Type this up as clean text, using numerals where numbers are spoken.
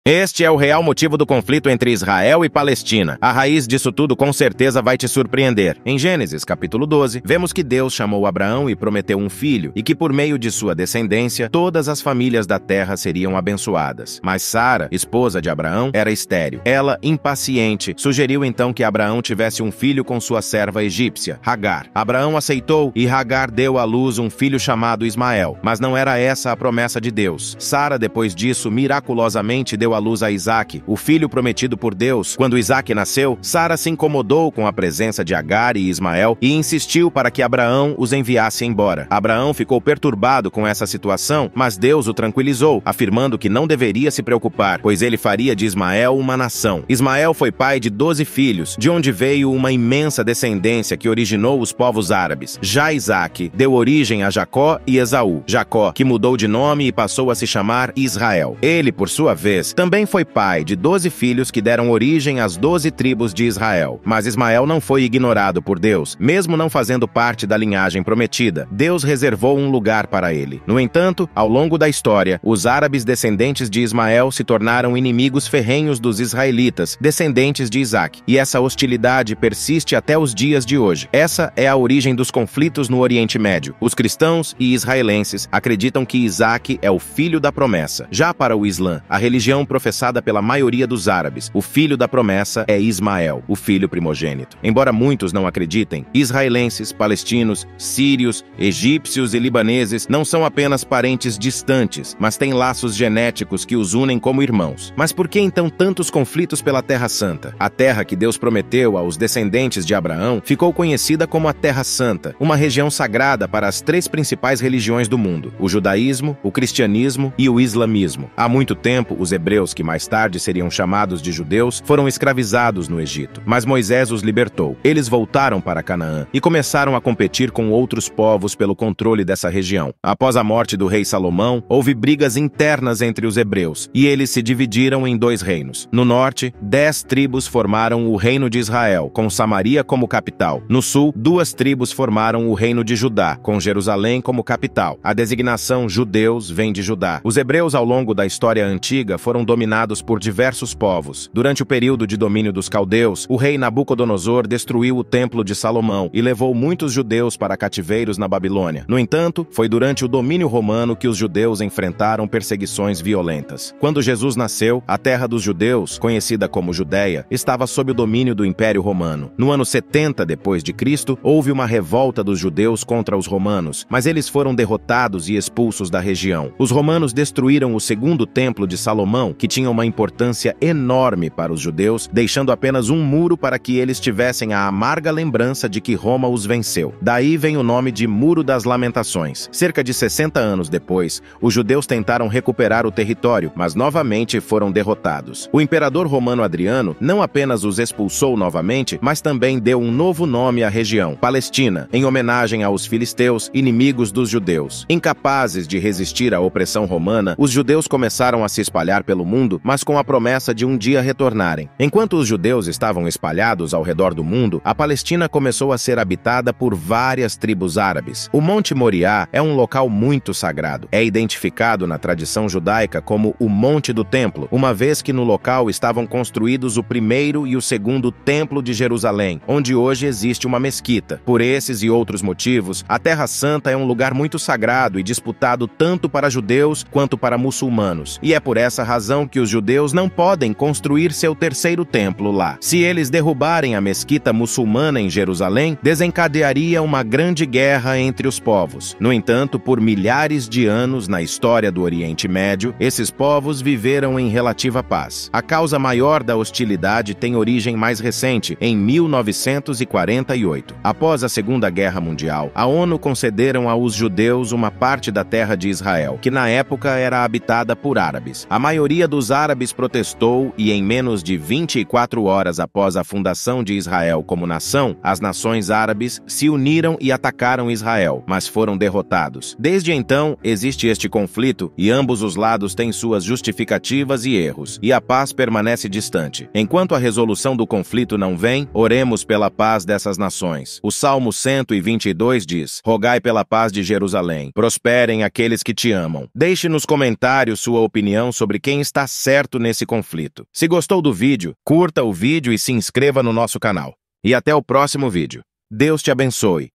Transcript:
Este é o real motivo do conflito entre Israel e Palestina. A raiz disso tudo com certeza vai te surpreender. Em Gênesis, capítulo 12, vemos que Deus chamou Abraão e prometeu um filho, e que por meio de sua descendência, todas as famílias da terra seriam abençoadas. Mas Sara, esposa de Abraão, era estéril. Ela, impaciente, sugeriu então que Abraão tivesse um filho com sua serva egípcia, Hagar. Abraão aceitou e Hagar deu à luz um filho chamado Ismael. Mas não era essa a promessa de Deus. Sara, depois disso, miraculosamente deu à luz a Isaque, o filho prometido por Deus. Quando Isaque nasceu, Sara se incomodou com a presença de Hagar e Ismael e insistiu para que Abraão os enviasse embora. Abraão ficou perturbado com essa situação, mas Deus o tranquilizou, afirmando que não deveria se preocupar, pois ele faria de Ismael uma nação. Ismael foi pai de 12 filhos, de onde veio uma imensa descendência que originou os povos árabes. Já Isaque deu origem a Jacó e Esaú. Jacó, que mudou de nome e passou a se chamar Israel. Ele, por sua vez, também foi pai de 12 filhos que deram origem às 12 tribos de Israel. Mas Ismael não foi ignorado por Deus, mesmo não fazendo parte da linhagem prometida. Deus reservou um lugar para ele. No entanto, ao longo da história, os árabes descendentes de Ismael se tornaram inimigos ferrenhos dos israelitas, descendentes de Isaque. E essa hostilidade persiste até os dias de hoje. Essa é a origem dos conflitos no Oriente Médio. Os cristãos e israelenses acreditam que Isaque é o filho da promessa. Já para o Islã, a religião professada pela maioria dos árabes, o filho da promessa é Ismael, o filho primogênito. Embora muitos não acreditem, israelenses, palestinos, sírios, egípcios e libaneses não são apenas parentes distantes, mas têm laços genéticos que os unem como irmãos. Mas por que então tantos conflitos pela Terra Santa? A terra que Deus prometeu aos descendentes de Abraão ficou conhecida como a Terra Santa, uma região sagrada para as 3 principais religiões do mundo: o judaísmo, o cristianismo e o islamismo. Há muito tempo, os hebreus, que mais tarde seriam chamados de judeus, foram escravizados no Egito. Mas Moisés os libertou. Eles voltaram para Canaã e começaram a competir com outros povos pelo controle dessa região. Após a morte do rei Salomão, houve brigas internas entre os hebreus, e eles se dividiram em 2 reinos. No norte, 10 tribos formaram o reino de Israel, com Samaria como capital. No sul, 2 tribos formaram o reino de Judá, com Jerusalém como capital. A designação judeus vem de Judá. Os hebreus, ao longo da história antiga, foram dominados por diversos povos. Durante o período de domínio dos caldeus, o rei Nabucodonosor destruiu o templo de Salomão e levou muitos judeus para cativeiros na Babilônia. No entanto, foi durante o domínio romano que os judeus enfrentaram perseguições violentas. Quando Jesus nasceu, a terra dos judeus, conhecida como Judéia, estava sob o domínio do Império Romano. No ano 70 depois de Cristo, houve uma revolta dos judeus contra os romanos, mas eles foram derrotados e expulsos da região. Os romanos destruíram o segundo templo de Salomão, que tinha uma importância enorme para os judeus, deixando apenas um muro para que eles tivessem a amarga lembrança de que Roma os venceu. Daí vem o nome de Muro das Lamentações. Cerca de 60 anos depois, os judeus tentaram recuperar o território, mas novamente foram derrotados. O imperador romano Adriano não apenas os expulsou novamente, mas também deu um novo nome à região, Palestina, em homenagem aos filisteus, inimigos dos judeus. Incapazes de resistir à opressão romana, os judeus começaram a se espalhar pelo mundo, mas com a promessa de um dia retornarem. Enquanto os judeus estavam espalhados ao redor do mundo, a Palestina começou a ser habitada por várias tribos árabes. O Monte Moriá é um local muito sagrado. É identificado na tradição judaica como o Monte do Templo, uma vez que no local estavam construídos o primeiro e o segundo Templo de Jerusalém, onde hoje existe uma mesquita. Por esses e outros motivos, a Terra Santa é um lugar muito sagrado e disputado tanto para judeus quanto para muçulmanos. E é por essa razão que os judeus não podem construir seu terceiro templo lá. Se eles derrubarem a mesquita muçulmana em Jerusalém, desencadearia uma grande guerra entre os povos. No entanto, por milhares de anos na história do Oriente Médio, esses povos viveram em relativa paz. A causa maior da hostilidade tem origem mais recente, em 1948. Após a Segunda Guerra Mundial, a ONU concederam aos judeus uma parte da terra de Israel, que na época era habitada por árabes. A maioria dos árabes protestou e, em menos de 24 horas após a fundação de Israel como nação, as nações árabes se uniram e atacaram Israel, mas foram derrotados. Desde então, existe este conflito e ambos os lados têm suas justificativas e erros, e a paz permanece distante. Enquanto a resolução do conflito não vem, oremos pela paz dessas nações. O Salmo 122 diz: "Rogai pela paz de Jerusalém, prosperem aqueles que te amam." Deixe nos comentários sua opinião sobre quem está está certo nesse conflito. Se gostou do vídeo, curta o vídeo e se inscreva no nosso canal. E até o próximo vídeo. Deus te abençoe.